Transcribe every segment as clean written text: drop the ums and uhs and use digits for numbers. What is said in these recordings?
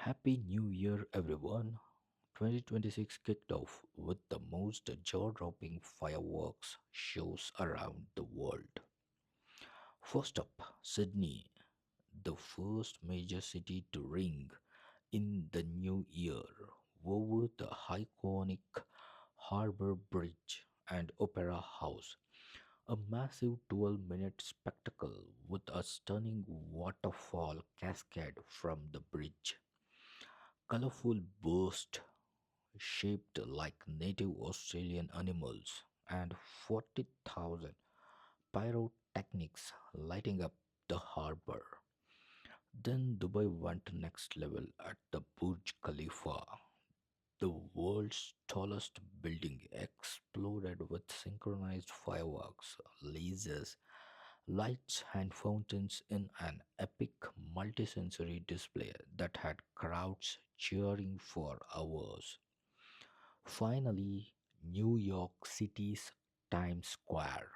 Happy New Year, everyone. 2026 kicked off with the most jaw dropping fireworks shows around the world. First up, Sydney, the first major city to ring in the new year over the iconic Harbour Bridge and Opera House. A massive 12-minute spectacle with a stunning waterfall cascade from the bridge. Colorful bursts shaped like native Australian animals, and 40,000 pyrotechnics lighting up the harbor. Then Dubai went next level at the Burj Khalifa. The world's tallest building exploded with synchronized fireworks, lasers, lights, and fountains in an epic multisensory display that had crowds cheering for hours. Finally, New York City's Times Square.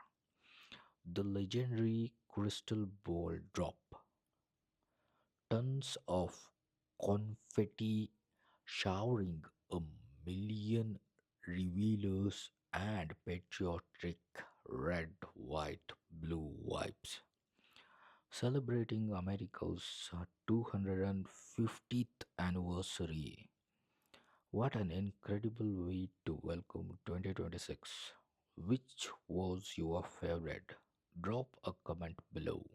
The legendary Crystal Ball drop. Tons of confetti showering a million revealers and patriotic red, white, blue vibes. Celebrating America's 250th anniversary. What an incredible way to welcome 2026. Which was your favorite? Drop a comment below.